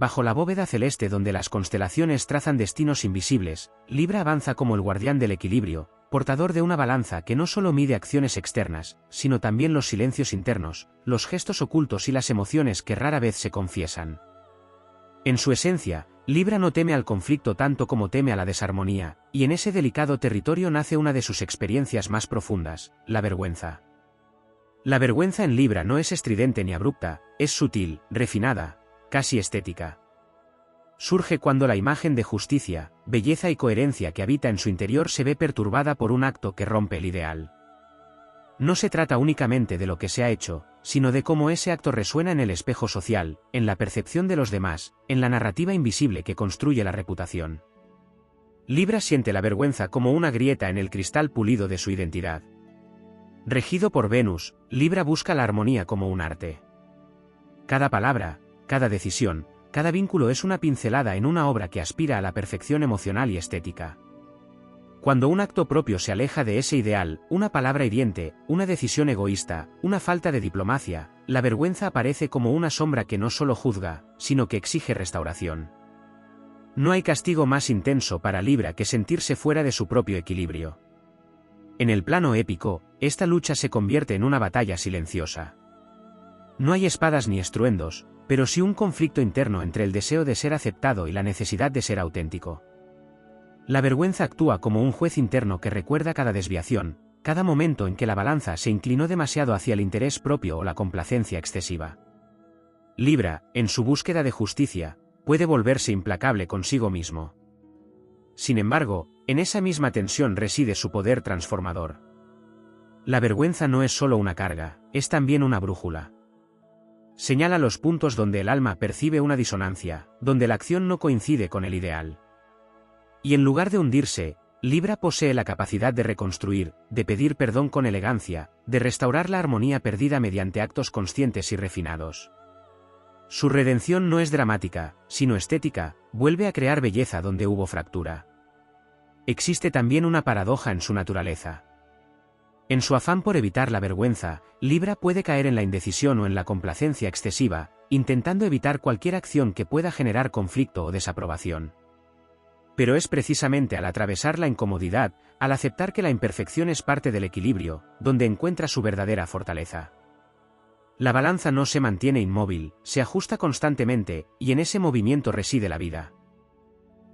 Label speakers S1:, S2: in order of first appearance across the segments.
S1: bajo la bóveda celeste donde las constelaciones trazan destinos invisibles, Libra avanza como el guardián del equilibrio, portador de una balanza que no solo mide acciones externas, sino también los silencios internos, los gestos ocultos y las emociones que rara vez se confiesan. En su esencia, Libra no teme al conflicto tanto como teme a la desarmonía, y en ese delicado territorio nace una de sus experiencias más profundas, la vergüenza. La vergüenza en Libra no es estridente ni abrupta, es sutil, refinada, casi estética. Surge cuando la imagen de justicia, belleza y coherencia que habita en su interior se ve perturbada por un acto que rompe el ideal. No se trata únicamente de lo que se ha hecho, sino de cómo ese acto resuena en el espejo social, en la percepción de los demás, en la narrativa invisible que construye la reputación. Libra siente la vergüenza como una grieta en el cristal pulido de su identidad. Regido por Venus, Libra busca la armonía como un arte. Cada palabra, cada decisión, cada vínculo es una pincelada en una obra que aspira a la perfección emocional y estética. Cuando un acto propio se aleja de ese ideal, una palabra hiriente, una decisión egoísta, una falta de diplomacia, la vergüenza aparece como una sombra que no solo juzga, sino que exige restauración. No hay castigo más intenso para Libra que sentirse fuera de su propio equilibrio. En el plano épico, esta lucha se convierte en una batalla silenciosa. No hay espadas ni estruendos, pero sí un conflicto interno entre el deseo de ser aceptado y la necesidad de ser auténtico. La vergüenza actúa como un juez interno que recuerda cada desviación, cada momento en que la balanza se inclinó demasiado hacia el interés propio o la complacencia excesiva. Libra, en su búsqueda de justicia, puede volverse implacable consigo mismo. Sin embargo, en esa misma tensión reside su poder transformador. La vergüenza no es solo una carga, es también una brújula. Señala los puntos donde el alma percibe una disonancia, donde la acción no coincide con el ideal. Y en lugar de hundirse, Libra posee la capacidad de reconstruir, de pedir perdón con elegancia, de restaurar la armonía perdida mediante actos conscientes y refinados. Su redención no es dramática, sino estética, vuelve a crear belleza donde hubo fractura. Existe también una paradoja en su naturaleza. En su afán por evitar la vergüenza, Libra puede caer en la indecisión o en la complacencia excesiva, intentando evitar cualquier acción que pueda generar conflicto o desaprobación. Pero es precisamente al atravesar la incomodidad, al aceptar que la imperfección es parte del equilibrio, donde encuentra su verdadera fortaleza. La balanza no se mantiene inmóvil, se ajusta constantemente, y en ese movimiento reside la vida.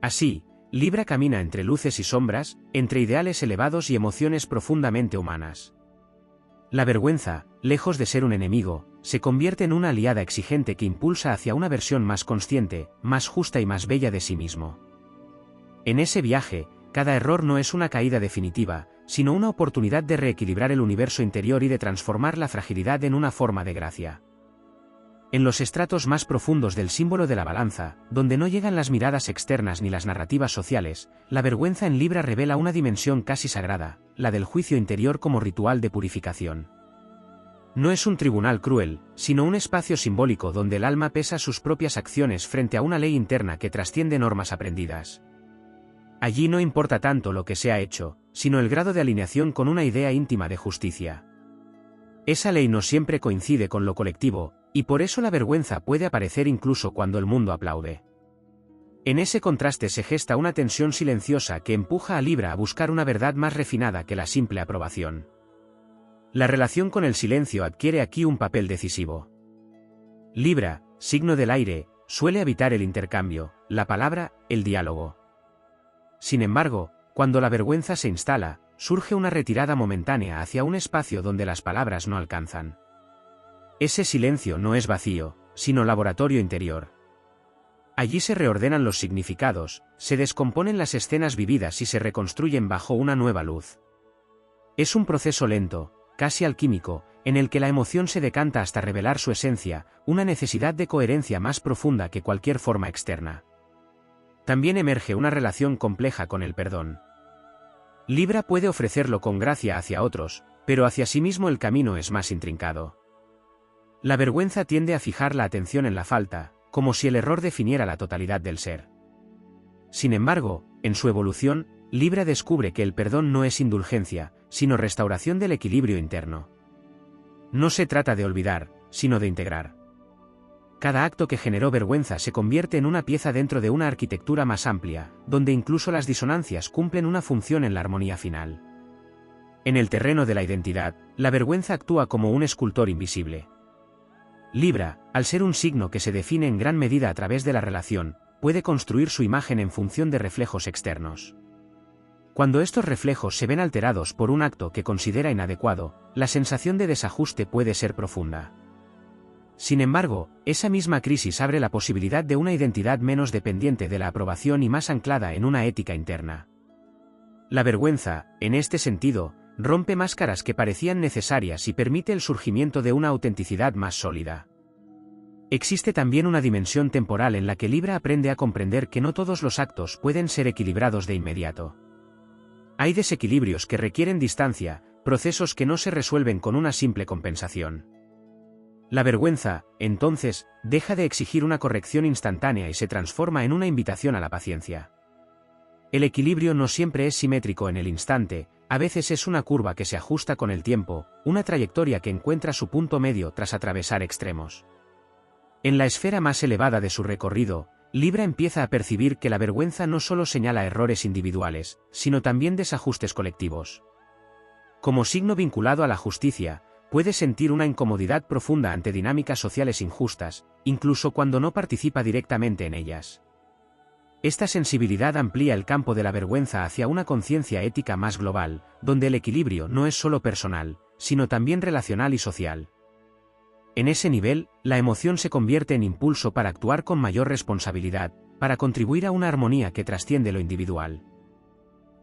S1: Así, Libra camina entre luces y sombras, entre ideales elevados y emociones profundamente humanas. La vergüenza, lejos de ser un enemigo, se convierte en una aliada exigente que impulsa hacia una versión más consciente, más justa y más bella de sí mismo. En ese viaje, cada error no es una caída definitiva, sino una oportunidad de reequilibrar el universo interior y de transformar la fragilidad en una forma de gracia. En los estratos más profundos del símbolo de la balanza, donde no llegan las miradas externas ni las narrativas sociales, la vergüenza en Libra revela una dimensión casi sagrada, la del juicio interior como ritual de purificación. No es un tribunal cruel, sino un espacio simbólico donde el alma pesa sus propias acciones frente a una ley interna que trasciende normas aprendidas. Allí no importa tanto lo que se ha hecho, sino el grado de alineación con una idea íntima de justicia. Esa ley no siempre coincide con lo colectivo, y por eso la vergüenza puede aparecer incluso cuando el mundo aplaude. En ese contraste se gesta una tensión silenciosa que empuja a Libra a buscar una verdad más refinada que la simple aprobación. La relación con el silencio adquiere aquí un papel decisivo. Libra, signo del aire, suele evitar el intercambio, la palabra, el diálogo. Sin embargo, cuando la vergüenza se instala, surge una retirada momentánea hacia un espacio donde las palabras no alcanzan. Ese silencio no es vacío, sino laboratorio interior. Allí se reordenan los significados, se descomponen las escenas vividas y se reconstruyen bajo una nueva luz. Es un proceso lento, casi alquímico, en el que la emoción se decanta hasta revelar su esencia, una necesidad de coherencia más profunda que cualquier forma externa. También emerge una relación compleja con el perdón. Libra puede ofrecerlo con gracia hacia otros, pero hacia sí mismo el camino es más intrincado. La vergüenza tiende a fijar la atención en la falta, como si el error definiera la totalidad del ser. Sin embargo, en su evolución, Libra descubre que el perdón no es indulgencia, sino restauración del equilibrio interno. No se trata de olvidar, sino de integrar. cada acto que generó vergüenza se convierte en una pieza dentro de una arquitectura más amplia, donde incluso las disonancias cumplen una función en la armonía final. En el terreno de la identidad, la vergüenza actúa como un escultor invisible. Libra, al ser un signo que se define en gran medida a través de la relación, puede construir su imagen en función de reflejos externos. Cuando estos reflejos se ven alterados por un acto que considera inadecuado, la sensación de desajuste puede ser profunda. Sin embargo, esa misma crisis abre la posibilidad de una identidad menos dependiente de la aprobación y más anclada en una ética interna. La vergüenza, en este sentido, rompe máscaras que parecían necesarias y permite el surgimiento de una autenticidad más sólida. Existe también una dimensión temporal en la que Libra aprende a comprender que no todos los actos pueden ser equilibrados de inmediato. Hay desequilibrios que requieren distancia, procesos que no se resuelven con una simple compensación. La vergüenza, entonces, deja de exigir una corrección instantánea y se transforma en una invitación a la paciencia. El equilibrio no siempre es simétrico en el instante, a veces es una curva que se ajusta con el tiempo, una trayectoria que encuentra su punto medio tras atravesar extremos. En la esfera más elevada de su recorrido, Libra empieza a percibir que la vergüenza no solo señala errores individuales, sino también desajustes colectivos. Como signo vinculado a la justicia, puede sentir una incomodidad profunda ante dinámicas sociales injustas, incluso cuando no participa directamente en ellas. Esta sensibilidad amplía el campo de la vergüenza hacia una conciencia ética más global, donde el equilibrio no es solo personal, sino también relacional y social. En ese nivel, la emoción se convierte en impulso para actuar con mayor responsabilidad, para contribuir a una armonía que trasciende lo individual.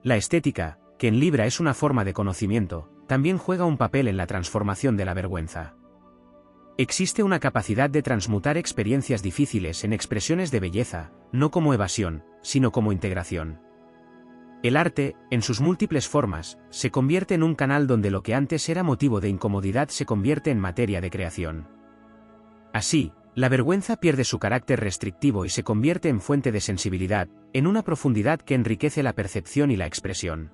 S1: La estética, que en Libra es una forma de conocimiento, también juega un papel en la transformación de la vergüenza. Existe una capacidad de transmutar experiencias difíciles en expresiones de belleza, no como evasión, sino como integración. El arte, en sus múltiples formas, se convierte en un canal donde lo que antes era motivo de incomodidad se convierte en materia de creación. Así, la vergüenza pierde su carácter restrictivo y se convierte en fuente de sensibilidad, en una profundidad que enriquece la percepción y la expresión.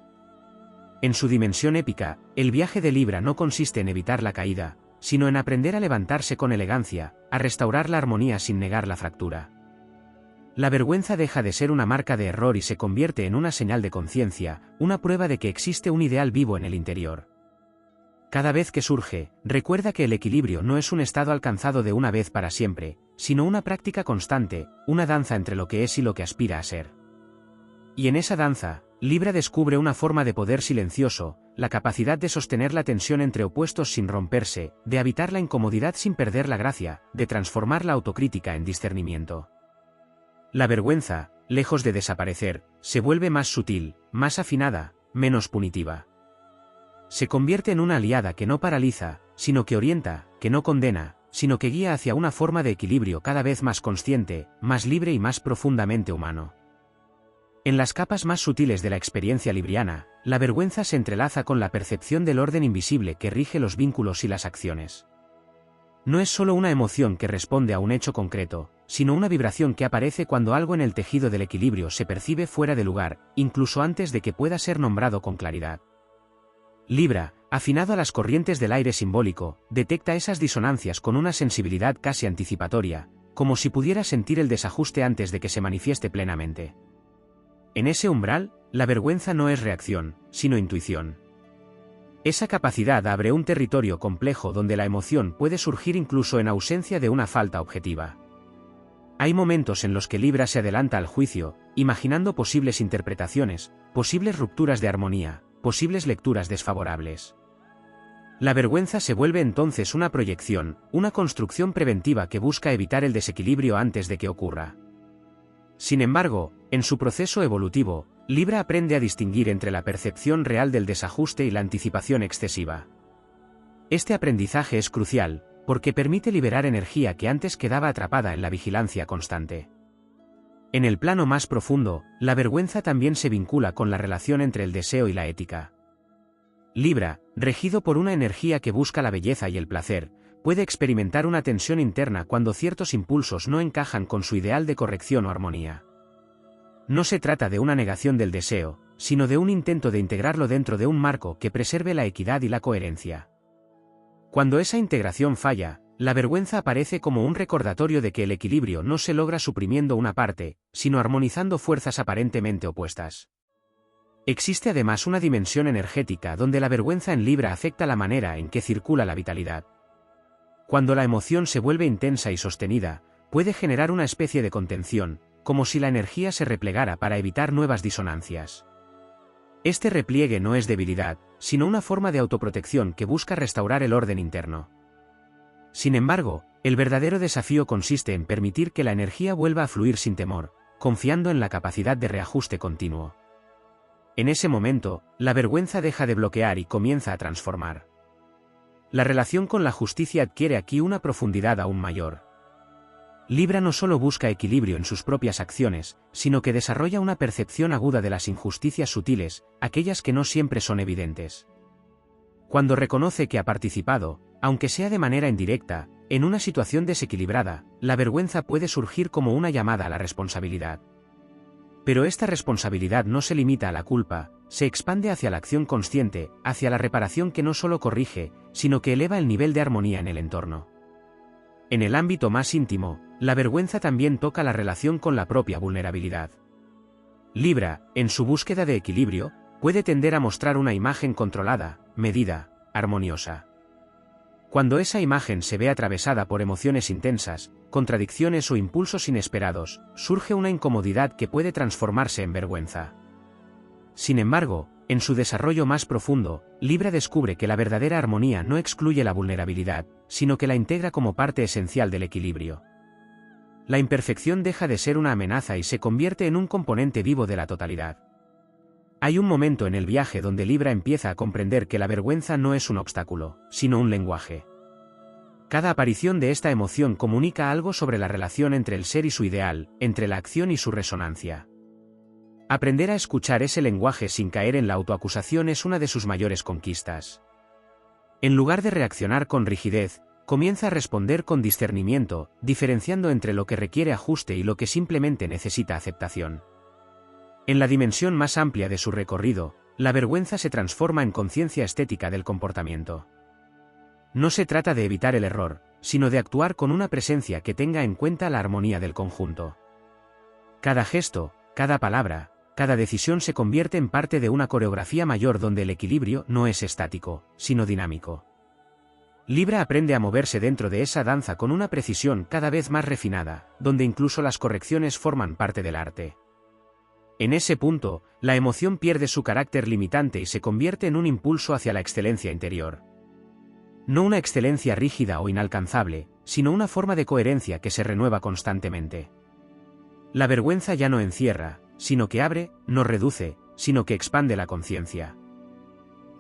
S1: En su dimensión épica, el viaje de Libra no consiste en evitar la caída, sino en aprender a levantarse con elegancia, a restaurar la armonía sin negar la fractura. La vergüenza deja de ser una marca de error y se convierte en una señal de conciencia, una prueba de que existe un ideal vivo en el interior. Cada vez que surge, recuerda que el equilibrio no es un estado alcanzado de una vez para siempre, sino una práctica constante, una danza entre lo que es y lo que aspira a ser. Y en esa danza, Libra descubre una forma de poder silencioso, la capacidad de sostener la tensión entre opuestos sin romperse, de habitar la incomodidad sin perder la gracia, de transformar la autocrítica en discernimiento. La vergüenza, lejos de desaparecer, se vuelve más sutil, más afinada, menos punitiva. Se convierte en una aliada que no paraliza, sino que orienta, que no condena, sino que guía hacia una forma de equilibrio cada vez más consciente, más libre y más profundamente humano. En las capas más sutiles de la experiencia libriana, la vergüenza se entrelaza con la percepción del orden invisible que rige los vínculos y las acciones. No es solo una emoción que responde a un hecho concreto, sino una vibración que aparece cuando algo en el tejido del equilibrio se percibe fuera de lugar, incluso antes de que pueda ser nombrado con claridad. Libra, afinado a las corrientes del aire simbólico, detecta esas disonancias con una sensibilidad casi anticipatoria, como si pudiera sentir el desajuste antes de que se manifieste plenamente. En ese umbral, la vergüenza no es reacción, sino intuición. Esa capacidad abre un territorio complejo donde la emoción puede surgir incluso en ausencia de una falta objetiva. Hay momentos en los que Libra se adelanta al juicio, imaginando posibles interpretaciones, posibles rupturas de armonía, posibles lecturas desfavorables. La vergüenza se vuelve entonces una proyección, una construcción preventiva que busca evitar el desequilibrio antes de que ocurra. Sin embargo, en su proceso evolutivo, Libra aprende a distinguir entre la percepción real del desajuste y la anticipación excesiva. Este aprendizaje es crucial, porque permite liberar energía que antes quedaba atrapada en la vigilancia constante. En el plano más profundo, la vergüenza también se vincula con la relación entre el deseo y la ética. Libra, regido por una energía que busca la belleza y el placer, puede experimentar una tensión interna cuando ciertos impulsos no encajan con su ideal de corrección o armonía. No se trata de una negación del deseo, sino de un intento de integrarlo dentro de un marco que preserve la equidad y la coherencia. Cuando esa integración falla, la vergüenza aparece como un recordatorio de que el equilibrio no se logra suprimiendo una parte, sino armonizando fuerzas aparentemente opuestas. Existe además una dimensión energética donde la vergüenza en Libra afecta la manera en que circula la vitalidad. Cuando la emoción se vuelve intensa y sostenida, puede generar una especie de contención, como si la energía se replegara para evitar nuevas disonancias. Este repliegue no es debilidad, sino una forma de autoprotección que busca restaurar el orden interno. Sin embargo, el verdadero desafío consiste en permitir que la energía vuelva a fluir sin temor, confiando en la capacidad de reajuste continuo. En ese momento, la vergüenza deja de bloquear y comienza a transformar. La relación con la justicia adquiere aquí una profundidad aún mayor. Libra no solo busca equilibrio en sus propias acciones, sino que desarrolla una percepción aguda de las injusticias sutiles, aquellas que no siempre son evidentes. Cuando reconoce que ha participado, aunque sea de manera indirecta, en una situación desequilibrada, la vergüenza puede surgir como una llamada a la responsabilidad. Pero esta responsabilidad no se limita a la culpa, se expande hacia la acción consciente, hacia la reparación que no solo corrige, sino que eleva el nivel de armonía en el entorno. En el ámbito más íntimo, la vergüenza también toca la relación con la propia vulnerabilidad. Libra, en su búsqueda de equilibrio, puede tender a mostrar una imagen controlada, medida, armoniosa. Cuando esa imagen se ve atravesada por emociones intensas, contradicciones o impulsos inesperados, surge una incomodidad que puede transformarse en vergüenza. Sin embargo, en su desarrollo más profundo, Libra descubre que la verdadera armonía no excluye la vulnerabilidad, sino que la integra como parte esencial del equilibrio. La imperfección deja de ser una amenaza y se convierte en un componente vivo de la totalidad. Hay un momento en el viaje donde Libra empieza a comprender que la vergüenza no es un obstáculo, sino un lenguaje. Cada aparición de esta emoción comunica algo sobre la relación entre el ser y su ideal, entre la acción y su resonancia. Aprender a escuchar ese lenguaje sin caer en la autoacusación es una de sus mayores conquistas. En lugar de reaccionar con rigidez, comienza a responder con discernimiento, diferenciando entre lo que requiere ajuste y lo que simplemente necesita aceptación. En la dimensión más amplia de su recorrido, la vergüenza se transforma en conciencia estética del comportamiento. No se trata de evitar el error, sino de actuar con una presencia que tenga en cuenta la armonía del conjunto. Cada gesto, cada palabra, cada decisión se convierte en parte de una coreografía mayor donde el equilibrio no es estático, sino dinámico. Libra aprende a moverse dentro de esa danza con una precisión cada vez más refinada, donde incluso las correcciones forman parte del arte. En ese punto, la emoción pierde su carácter limitante y se convierte en un impulso hacia la excelencia interior. No una excelencia rígida o inalcanzable, sino una forma de coherencia que se renueva constantemente. La vergüenza ya no encierra, sino que abre, no reduce, sino que expande la conciencia.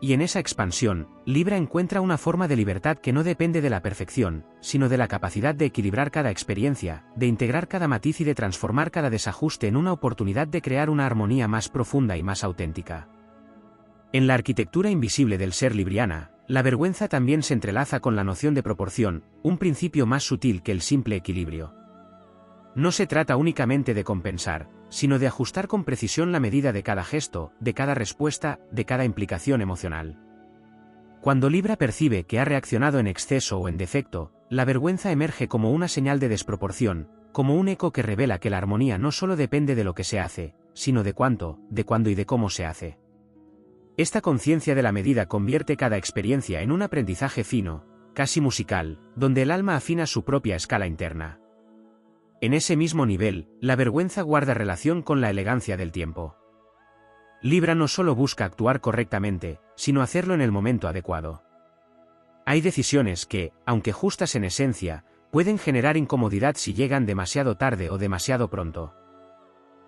S1: Y en esa expansión, Libra encuentra una forma de libertad que no depende de la perfección, sino de la capacidad de equilibrar cada experiencia, de integrar cada matiz y de transformar cada desajuste en una oportunidad de crear una armonía más profunda y más auténtica. En la arquitectura invisible del ser libriana, la vergüenza también se entrelaza con la noción de proporción, un principio más sutil que el simple equilibrio. No se trata únicamente de compensar, sino de ajustar con precisión la medida de cada gesto, de cada respuesta, de cada implicación emocional. Cuando Libra percibe que ha reaccionado en exceso o en defecto, la vergüenza emerge como una señal de desproporción, como un eco que revela que la armonía no solo depende de lo que se hace, sino de cuánto, de cuándo y de cómo se hace. Esta conciencia de la medida convierte cada experiencia en un aprendizaje fino, casi musical, donde el alma afina su propia escala interna. En ese mismo nivel, la vergüenza guarda relación con la elegancia del tiempo. Libra no solo busca actuar correctamente, sino hacerlo en el momento adecuado. Hay decisiones que, aunque justas en esencia, pueden generar incomodidad si llegan demasiado tarde o demasiado pronto.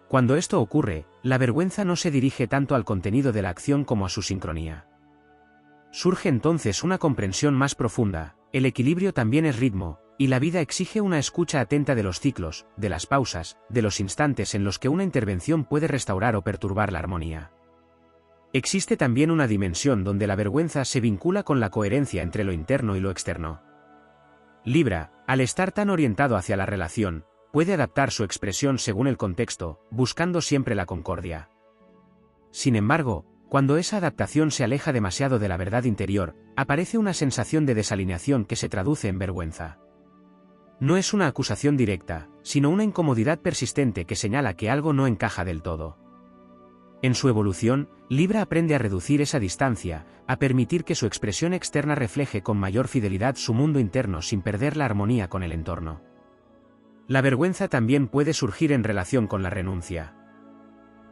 S1: Cuando esto ocurre, la vergüenza no se dirige tanto al contenido de la acción como a su sincronía. Surge entonces una comprensión más profunda: el equilibrio también es ritmo, y la vida exige una escucha atenta de los ciclos, de las pausas, de los instantes en los que una intervención puede restaurar o perturbar la armonía. Existe también una dimensión donde la vergüenza se vincula con la coherencia entre lo interno y lo externo. Libra, al estar tan orientado hacia la relación, puede adaptar su expresión según el contexto, buscando siempre la concordia. Sin embargo, cuando esa adaptación se aleja demasiado de la verdad interior, aparece una sensación de desalineación que se traduce en vergüenza. No es una acusación directa, sino una incomodidad persistente que señala que algo no encaja del todo. En su evolución, Libra aprende a reducir esa distancia, a permitir que su expresión externa refleje con mayor fidelidad su mundo interno sin perder la armonía con el entorno. La vergüenza también puede surgir en relación con la renuncia.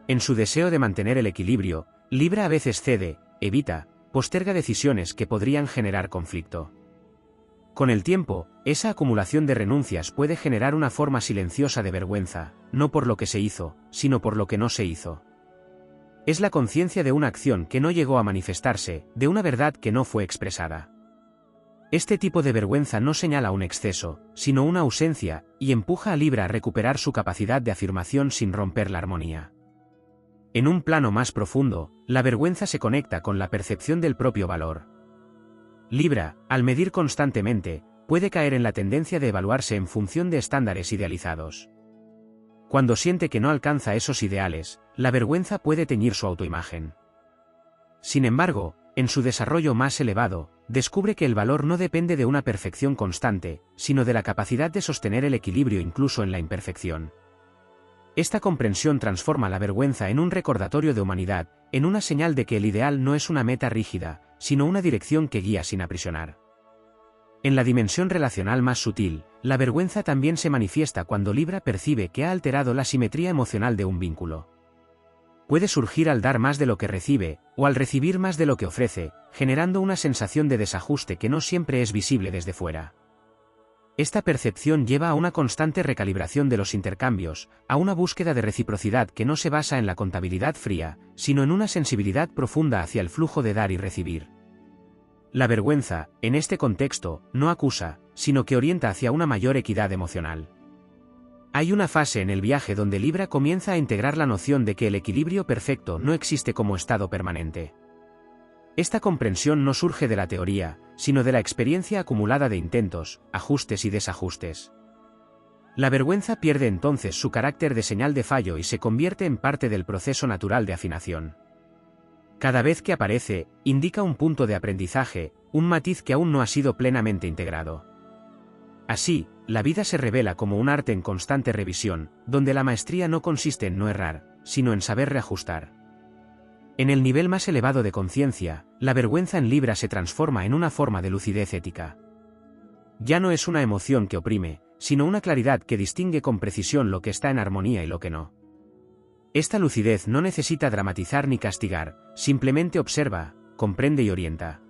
S1: En su deseo de mantener el equilibrio, Libra a veces cede, evita, posterga decisiones que podrían generar conflicto. Con el tiempo, esa acumulación de renuncias puede generar una forma silenciosa de vergüenza, no por lo que se hizo, sino por lo que no se hizo. Es la conciencia de una acción que no llegó a manifestarse, de una verdad que no fue expresada. Este tipo de vergüenza no señala un exceso, sino una ausencia, y empuja a Libra a recuperar su capacidad de afirmación sin romper la armonía. En un plano más profundo, la vergüenza se conecta con la percepción del propio valor. Libra, al medir constantemente, puede caer en la tendencia de evaluarse en función de estándares idealizados. Cuando siente que no alcanza esos ideales, la vergüenza puede teñir su autoimagen. Sin embargo, en su desarrollo más elevado, descubre que el valor no depende de una perfección constante, sino de la capacidad de sostener el equilibrio incluso en la imperfección. Esta comprensión transforma la vergüenza en un recordatorio de humanidad, en una señal de que el ideal no es una meta rígida, sino una dirección que guía sin aprisionar. En la dimensión relacional más sutil, la vergüenza también se manifiesta cuando Libra percibe que ha alterado la simetría emocional de un vínculo. Puede surgir al dar más de lo que recibe, o al recibir más de lo que ofrece, generando una sensación de desajuste que no siempre es visible desde fuera. Esta percepción lleva a una constante recalibración de los intercambios, a una búsqueda de reciprocidad que no se basa en la contabilidad fría, sino en una sensibilidad profunda hacia el flujo de dar y recibir. La vergüenza, en este contexto, no acusa, sino que orienta hacia una mayor equidad emocional. Hay una fase en el viaje donde Libra comienza a integrar la noción de que el equilibrio perfecto no existe como estado permanente. Esta comprensión no surge de la teoría, sino de la experiencia acumulada de intentos, ajustes y desajustes. La vergüenza pierde entonces su carácter de señal de fallo y se convierte en parte del proceso natural de afinación. Cada vez que aparece, indica un punto de aprendizaje, un matiz que aún no ha sido plenamente integrado. Así, la vida se revela como un arte en constante revisión, donde la maestría no consiste en no errar, sino en saber reajustar. En el nivel más elevado de conciencia, la vergüenza en Libra se transforma en una forma de lucidez ética. Ya no es una emoción que oprime, sino una claridad que distingue con precisión lo que está en armonía y lo que no. Esta lucidez no necesita dramatizar ni castigar, simplemente observa, comprende y orienta.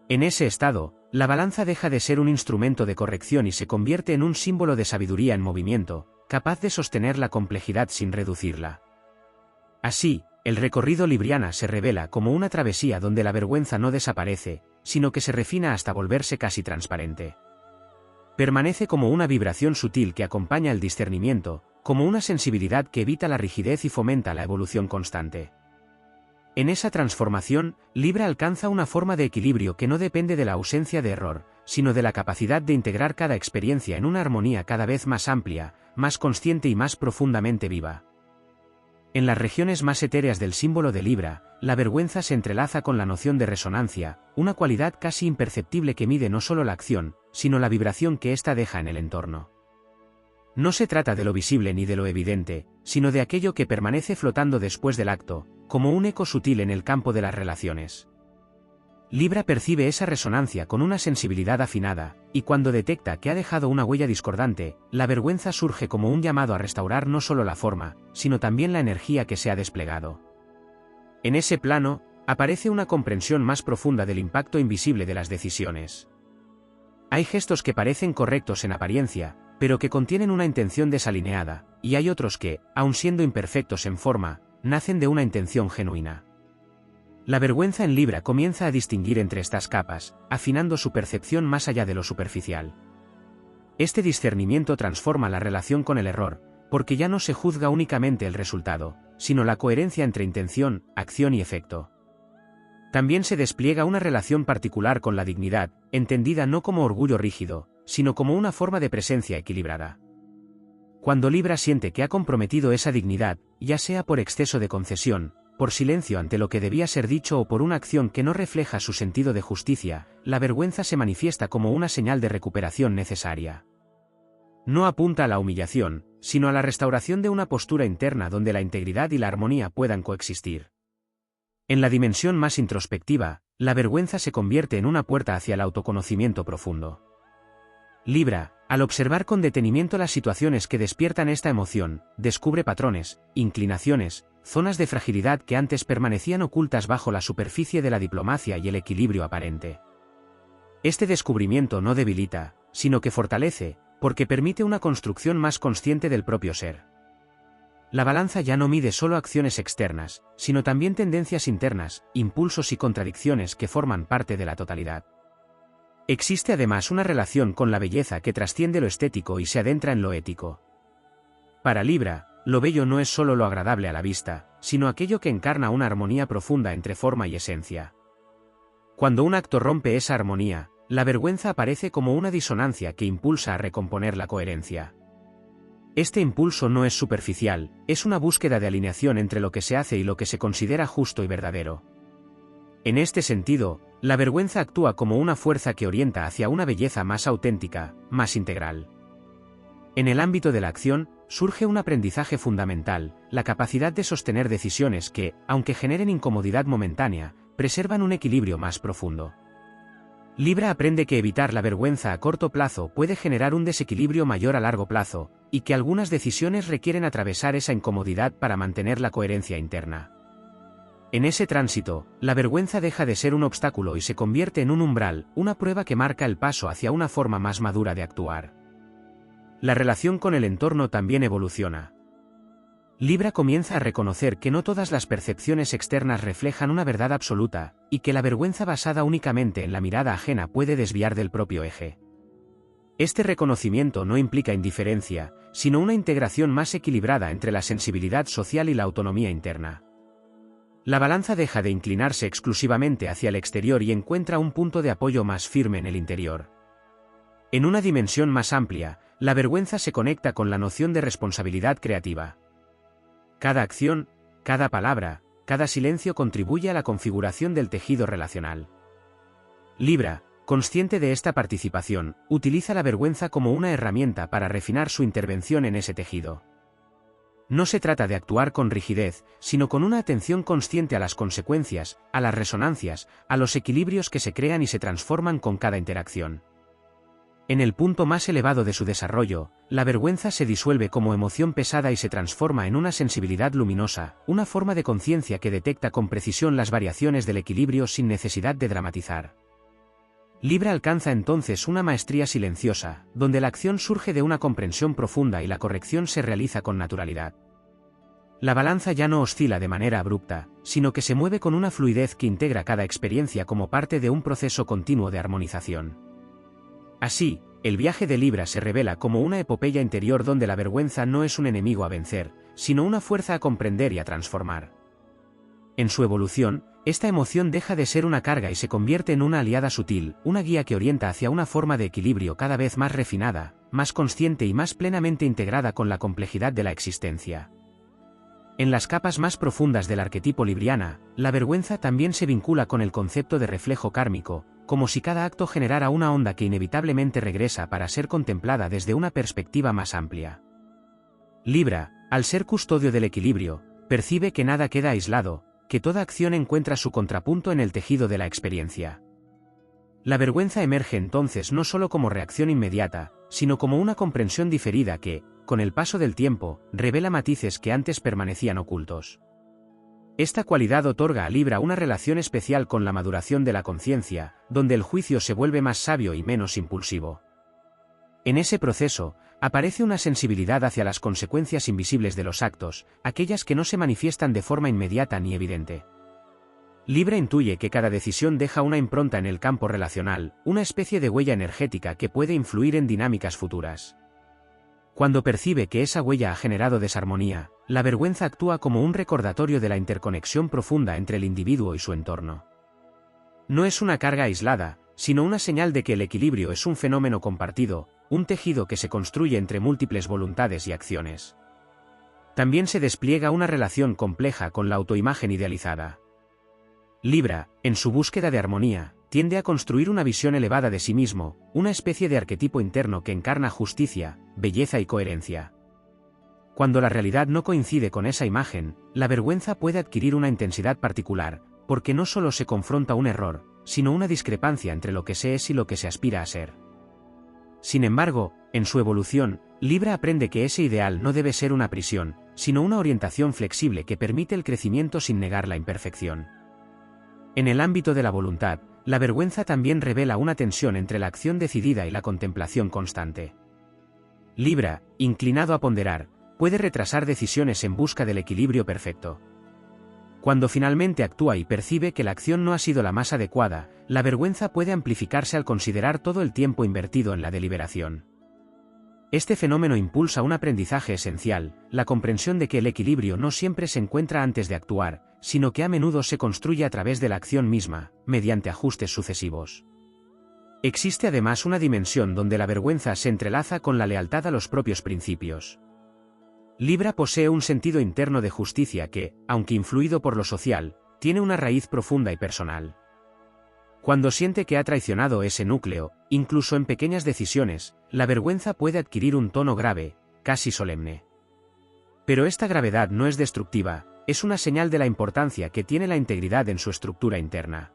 S1: En ese estado, la balanza deja de ser un instrumento de corrección y se convierte en un símbolo de sabiduría en movimiento, capaz de sostener la complejidad sin reducirla. Así, el recorrido libriana se revela como una travesía donde la vergüenza no desaparece, sino que se refina hasta volverse casi transparente. Permanece como una vibración sutil que acompaña el discernimiento, como una sensibilidad que evita la rigidez y fomenta la evolución constante. En esa transformación, Libra alcanza una forma de equilibrio que no depende de la ausencia de error, sino de la capacidad de integrar cada experiencia en una armonía cada vez más amplia, más consciente y más profundamente viva. En las regiones más etéreas del símbolo de Libra, la vergüenza se entrelaza con la noción de resonancia, una cualidad casi imperceptible que mide no solo la acción, sino la vibración que ésta deja en el entorno. No se trata de lo visible ni de lo evidente, sino de aquello que permanece flotando después del acto, como un eco sutil en el campo de las relaciones. Libra percibe esa resonancia con una sensibilidad afinada, y cuando detecta que ha dejado una huella discordante, la vergüenza surge como un llamado a restaurar no solo la forma, sino también la energía que se ha desplegado. En ese plano, aparece una comprensión más profunda del impacto invisible de las decisiones. Hay gestos que parecen correctos en apariencia, pero que contienen una intención desalineada, y hay otros que, aun siendo imperfectos en forma, nacen de una intención genuina. La vergüenza en Libra comienza a distinguir entre estas capas, afinando su percepción más allá de lo superficial. Este discernimiento transforma la relación con el error, porque ya no se juzga únicamente el resultado, sino la coherencia entre intención, acción y efecto. También se despliega una relación particular con la dignidad, entendida no como orgullo rígido, sino como una forma de presencia equilibrada. Cuando Libra siente que ha comprometido esa dignidad, ya sea por exceso de concesión, por silencio ante lo que debía ser dicho o por una acción que no refleja su sentido de justicia, la vergüenza se manifiesta como una señal de recuperación necesaria. No apunta a la humillación, sino a la restauración de una postura interna donde la integridad y la armonía puedan coexistir. En la dimensión más introspectiva, la vergüenza se convierte en una puerta hacia el autoconocimiento profundo. Libra, al observar con detenimiento las situaciones que despiertan esta emoción, descubre patrones, inclinaciones, zonas de fragilidad que antes permanecían ocultas bajo la superficie de la diplomacia y el equilibrio aparente. Este descubrimiento no debilita, sino que fortalece, porque permite una construcción más consciente del propio ser. La balanza ya no mide solo acciones externas, sino también tendencias internas, impulsos y contradicciones que forman parte de la totalidad. Existe además una relación con la belleza que trasciende lo estético y se adentra en lo ético. Para Libra, lo bello no es solo lo agradable a la vista, sino aquello que encarna una armonía profunda entre forma y esencia. Cuando un acto rompe esa armonía, la vergüenza aparece como una disonancia que impulsa a recomponer la coherencia. Este impulso no es superficial, es una búsqueda de alineación entre lo que se hace y lo que se considera justo y verdadero. En este sentido, la vergüenza actúa como una fuerza que orienta hacia una belleza más auténtica, más integral. En el ámbito de la acción, surge un aprendizaje fundamental, la capacidad de sostener decisiones que, aunque generen incomodidad momentánea, preservan un equilibrio más profundo. Libra aprende que evitar la vergüenza a corto plazo puede generar un desequilibrio mayor a largo plazo, y que algunas decisiones requieren atravesar esa incomodidad para mantener la coherencia interna. En ese tránsito, la vergüenza deja de ser un obstáculo y se convierte en un umbral, una prueba que marca el paso hacia una forma más madura de actuar. La relación con el entorno también evoluciona. Libra comienza a reconocer que no todas las percepciones externas reflejan una verdad absoluta, y que la vergüenza basada únicamente en la mirada ajena puede desviar del propio eje. Este reconocimiento no implica indiferencia, sino una integración más equilibrada entre la sensibilidad social y la autonomía interna. La balanza deja de inclinarse exclusivamente hacia el exterior y encuentra un punto de apoyo más firme en el interior. En una dimensión más amplia, la vergüenza se conecta con la noción de responsabilidad creativa. Cada acción, cada palabra, cada silencio contribuye a la configuración del tejido relacional. Libra, consciente de esta participación, utiliza la vergüenza como una herramienta para refinar su intervención en ese tejido. No se trata de actuar con rigidez, sino con una atención consciente a las consecuencias, a las resonancias, a los equilibrios que se crean y se transforman con cada interacción. En el punto más elevado de su desarrollo, la vergüenza se disuelve como emoción pesada y se transforma en una sensibilidad luminosa, una forma de conciencia que detecta con precisión las variaciones del equilibrio sin necesidad de dramatizar. Libra alcanza entonces una maestría silenciosa, donde la acción surge de una comprensión profunda y la corrección se realiza con naturalidad. La balanza ya no oscila de manera abrupta, sino que se mueve con una fluidez que integra cada experiencia como parte de un proceso continuo de armonización. Así, el viaje de Libra se revela como una epopeya interior donde la vergüenza no es un enemigo a vencer, sino una fuerza a comprender y a transformar. En su evolución, esta emoción deja de ser una carga y se convierte en una aliada sutil, una guía que orienta hacia una forma de equilibrio cada vez más refinada, más consciente y más plenamente integrada con la complejidad de la existencia. En las capas más profundas del arquetipo libriana, la vergüenza también se vincula con el concepto de reflejo kármico, como si cada acto generara una onda que inevitablemente regresa para ser contemplada desde una perspectiva más amplia. Libra, al ser custodio del equilibrio, percibe que nada queda aislado, que toda acción encuentra su contrapunto en el tejido de la experiencia. La vergüenza emerge entonces no solo como reacción inmediata, sino como una comprensión diferida que, con el paso del tiempo, revela matices que antes permanecían ocultos. Esta cualidad otorga a Libra una relación especial con la maduración de la conciencia, donde el juicio se vuelve más sabio y menos impulsivo. En ese proceso, aparece una sensibilidad hacia las consecuencias invisibles de los actos, aquellas que no se manifiestan de forma inmediata ni evidente. Libra intuye que cada decisión deja una impronta en el campo relacional, una especie de huella energética que puede influir en dinámicas futuras. Cuando percibe que esa huella ha generado desarmonía, la vergüenza actúa como un recordatorio de la interconexión profunda entre el individuo y su entorno. No es una carga aislada, sino una señal de que el equilibrio es un fenómeno compartido, un tejido que se construye entre múltiples voluntades y acciones. También se despliega una relación compleja con la autoimagen idealizada. Libra, en su búsqueda de armonía, tiende a construir una visión elevada de sí mismo, una especie de arquetipo interno que encarna justicia, belleza y coherencia. Cuando la realidad no coincide con esa imagen, la vergüenza puede adquirir una intensidad particular, porque no solo se confronta un error, sino una discrepancia entre lo que se es y lo que se aspira a ser. Sin embargo, en su evolución, Libra aprende que ese ideal no debe ser una prisión, sino una orientación flexible que permite el crecimiento sin negar la imperfección. En el ámbito de la voluntad, la vergüenza también revela una tensión entre la acción decidida y la contemplación constante. Libra, inclinado a ponderar, puede retrasar decisiones en busca del equilibrio perfecto. Cuando finalmente actúa y percibe que la acción no ha sido la más adecuada, la vergüenza puede amplificarse al considerar todo el tiempo invertido en la deliberación. Este fenómeno impulsa un aprendizaje esencial, la comprensión de que el equilibrio no siempre se encuentra antes de actuar, sino que a menudo se construye a través de la acción misma, mediante ajustes sucesivos. Existe además una dimensión donde la vergüenza se entrelaza con la lealtad a los propios principios. Libra posee un sentido interno de justicia que, aunque influido por lo social, tiene una raíz profunda y personal. Cuando siente que ha traicionado ese núcleo, incluso en pequeñas decisiones, la vergüenza puede adquirir un tono grave, casi solemne. Pero esta gravedad no es destructiva, es una señal de la importancia que tiene la integridad en su estructura interna.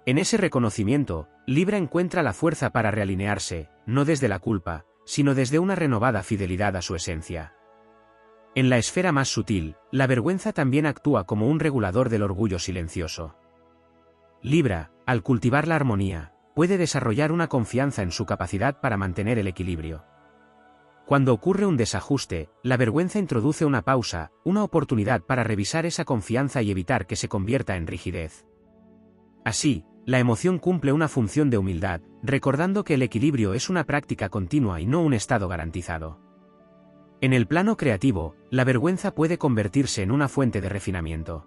S1: En ese reconocimiento, Libra encuentra la fuerza para realinearse, no desde la culpa, sino desde una renovada fidelidad a su esencia. En la esfera más sutil, la vergüenza también actúa como un regulador del orgullo silencioso. Libra, al cultivar la armonía, puede desarrollar una confianza en su capacidad para mantener el equilibrio. Cuando ocurre un desajuste, la vergüenza introduce una pausa, una oportunidad para revisar esa confianza y evitar que se convierta en rigidez. Así, la emoción cumple una función de humildad, recordando que el equilibrio es una práctica continua y no un estado garantizado. En el plano creativo, la vergüenza puede convertirse en una fuente de refinamiento.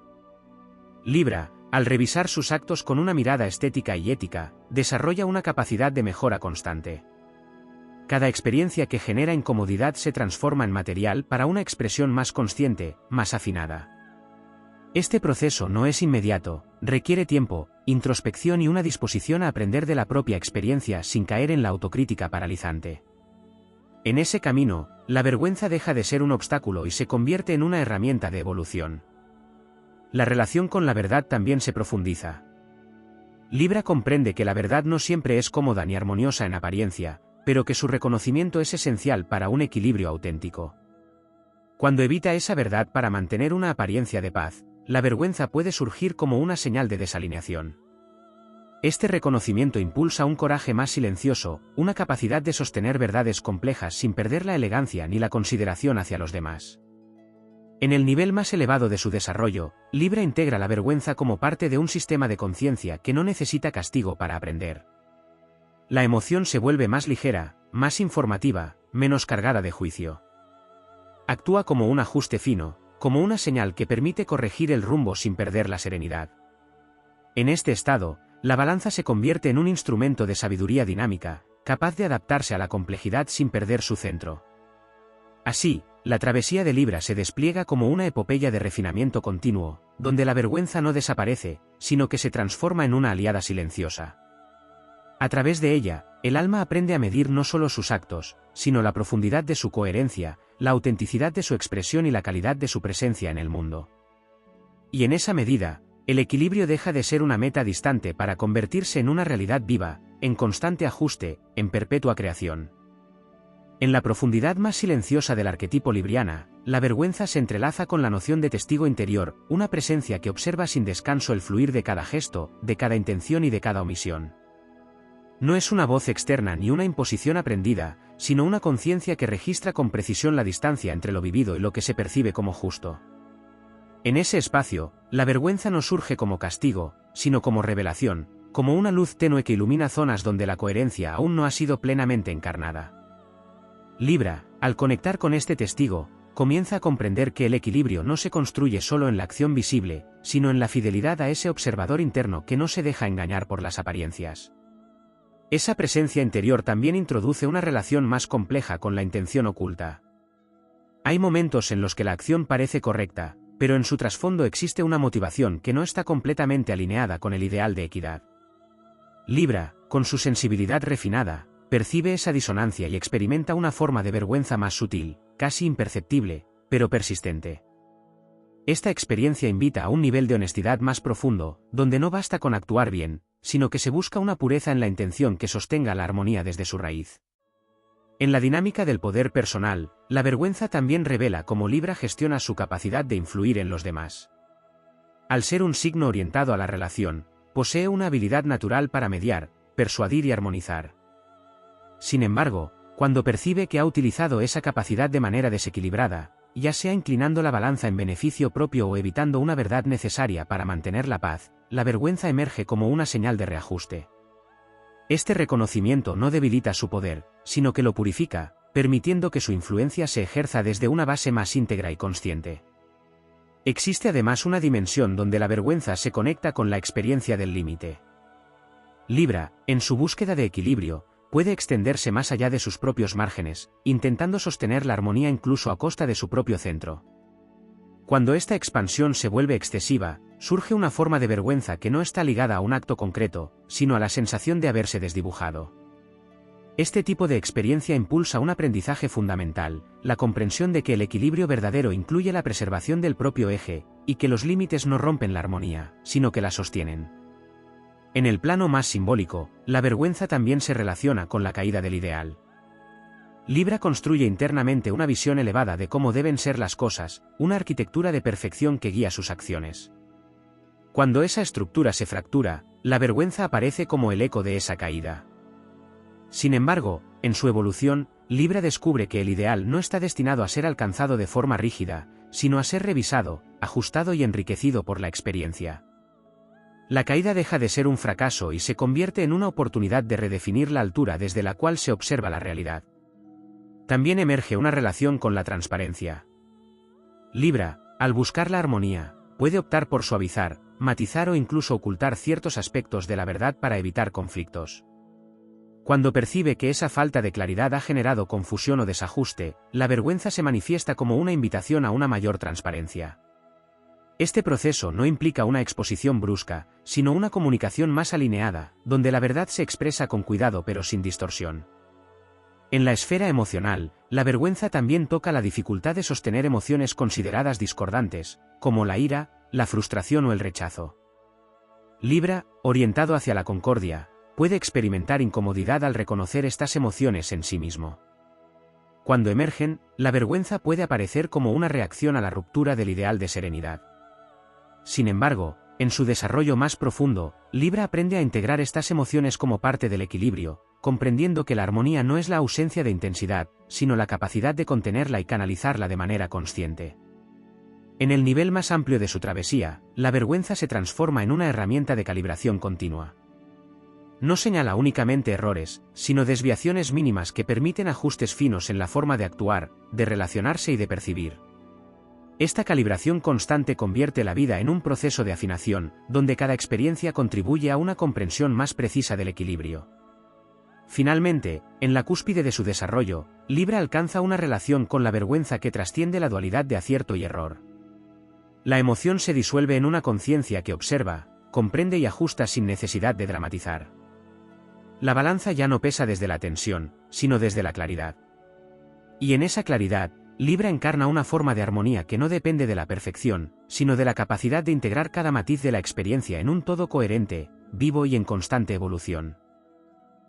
S1: Libra, al revisar sus actos con una mirada estética y ética, desarrolla una capacidad de mejora constante. Cada experiencia que genera incomodidad se transforma en material para una expresión más consciente, más afinada. Este proceso no es inmediato, requiere tiempo, introspección y una disposición a aprender de la propia experiencia sin caer en la autocrítica paralizante. En ese camino, la vergüenza deja de ser un obstáculo y se convierte en una herramienta de evolución. La relación con la verdad también se profundiza. Libra comprende que la verdad no siempre es cómoda ni armoniosa en apariencia, pero que su reconocimiento es esencial para un equilibrio auténtico. Cuando evita esa verdad para mantener una apariencia de paz, la vergüenza puede surgir como una señal de desalineación. Este reconocimiento impulsa un coraje más silencioso, una capacidad de sostener verdades complejas sin perder la elegancia ni la consideración hacia los demás. En el nivel más elevado de su desarrollo, Libra integra la vergüenza como parte de un sistema de conciencia que no necesita castigo para aprender. La emoción se vuelve más ligera, más informativa, menos cargada de juicio. Actúa como un ajuste fino, como una señal que permite corregir el rumbo sin perder la serenidad. En este estado, la balanza se convierte en un instrumento de sabiduría dinámica, capaz de adaptarse a la complejidad sin perder su centro. Así, la travesía de Libra se despliega como una epopeya de refinamiento continuo, donde la vergüenza no desaparece, sino que se transforma en una aliada silenciosa. A través de ella, el alma aprende a medir no solo sus actos, sino la profundidad de su coherencia, la autenticidad de su expresión y la calidad de su presencia en el mundo. Y en esa medida, el equilibrio deja de ser una meta distante para convertirse en una realidad viva, en constante ajuste, en perpetua creación. En la profundidad más silenciosa del arquetipo libriana, la vergüenza se entrelaza con la noción de testigo interior, una presencia que observa sin descanso el fluir de cada gesto, de cada intención y de cada omisión. No es una voz externa ni una imposición aprendida, sino una conciencia que registra con precisión la distancia entre lo vivido y lo que se percibe como justo. En ese espacio, la vergüenza no surge como castigo, sino como revelación, como una luz tenue que ilumina zonas donde la coherencia aún no ha sido plenamente encarnada. Libra, al conectar con este testigo, comienza a comprender que el equilibrio no se construye solo en la acción visible, sino en la fidelidad a ese observador interno que no se deja engañar por las apariencias. Esa presencia interior también introduce una relación más compleja con la intención oculta. Hay momentos en los que la acción parece correcta, pero en su trasfondo existe una motivación que no está completamente alineada con el ideal de equidad. Libra, con su sensibilidad refinada, percibe esa disonancia y experimenta una forma de vergüenza más sutil, casi imperceptible, pero persistente. Esta experiencia invita a un nivel de honestidad más profundo, donde no basta con actuar bien, sino que se busca una pureza en la intención que sostenga la armonía desde su raíz. En la dinámica del poder personal, la vergüenza también revela cómo Libra gestiona su capacidad de influir en los demás. Al ser un signo orientado a la relación, posee una habilidad natural para mediar, persuadir y armonizar. Sin embargo, cuando percibe que ha utilizado esa capacidad de manera desequilibrada, ya sea inclinando la balanza en beneficio propio o evitando una verdad necesaria para mantener la paz, la vergüenza emerge como una señal de reajuste. Este reconocimiento no debilita su poder, sino que lo purifica, permitiendo que su influencia se ejerza desde una base más íntegra y consciente. Existe además una dimensión donde la vergüenza se conecta con la experiencia del límite. Libra, en su búsqueda de equilibrio, puede extenderse más allá de sus propios márgenes, intentando sostener la armonía incluso a costa de su propio centro. Cuando esta expansión se vuelve excesiva, surge una forma de vergüenza que no está ligada a un acto concreto, sino a la sensación de haberse desdibujado. Este tipo de experiencia impulsa un aprendizaje fundamental, la comprensión de que el equilibrio verdadero incluye la preservación del propio eje, y que los límites no rompen la armonía, sino que la sostienen. En el plano más simbólico, la vergüenza también se relaciona con la caída del ideal. Libra construye internamente una visión elevada de cómo deben ser las cosas, una arquitectura de perfección que guía sus acciones. Cuando esa estructura se fractura, la vergüenza aparece como el eco de esa caída. Sin embargo, en su evolución, Libra descubre que el ideal no está destinado a ser alcanzado de forma rígida, sino a ser revisado, ajustado y enriquecido por la experiencia. La caída deja de ser un fracaso y se convierte en una oportunidad de redefinir la altura desde la cual se observa la realidad. También emerge una relación con la transparencia. Libra, al buscar la armonía, puede optar por suavizar, matizar o incluso ocultar ciertos aspectos de la verdad para evitar conflictos. Cuando percibe que esa falta de claridad ha generado confusión o desajuste, la vergüenza se manifiesta como una invitación a una mayor transparencia. Este proceso no implica una exposición brusca, sino una comunicación más alineada, donde la verdad se expresa con cuidado pero sin distorsión. En la esfera emocional, la vergüenza también toca la dificultad de sostener emociones consideradas discordantes, como la ira, la frustración o el rechazo. Libra, orientado hacia la concordia, puede experimentar incomodidad al reconocer estas emociones en sí mismo. Cuando emergen, la vergüenza puede aparecer como una reacción a la ruptura del ideal de serenidad. Sin embargo, en su desarrollo más profundo, Libra aprende a integrar estas emociones como parte del equilibrio, comprendiendo que la armonía no es la ausencia de intensidad, sino la capacidad de contenerla y canalizarla de manera consciente. En el nivel más amplio de su travesía, la vergüenza se transforma en una herramienta de calibración continua. No señala únicamente errores, sino desviaciones mínimas que permiten ajustes finos en la forma de actuar, de relacionarse y de percibir. Esta calibración constante convierte la vida en un proceso de afinación, donde cada experiencia contribuye a una comprensión más precisa del equilibrio. Finalmente, en la cúspide de su desarrollo, Libra alcanza una relación con la vergüenza que trasciende la dualidad de acierto y error. La emoción se disuelve en una conciencia que observa, comprende y ajusta sin necesidad de dramatizar. La balanza ya no pesa desde la tensión, sino desde la claridad. Y en esa claridad, Libra encarna una forma de armonía que no depende de la perfección, sino de la capacidad de integrar cada matiz de la experiencia en un todo coherente, vivo y en constante evolución.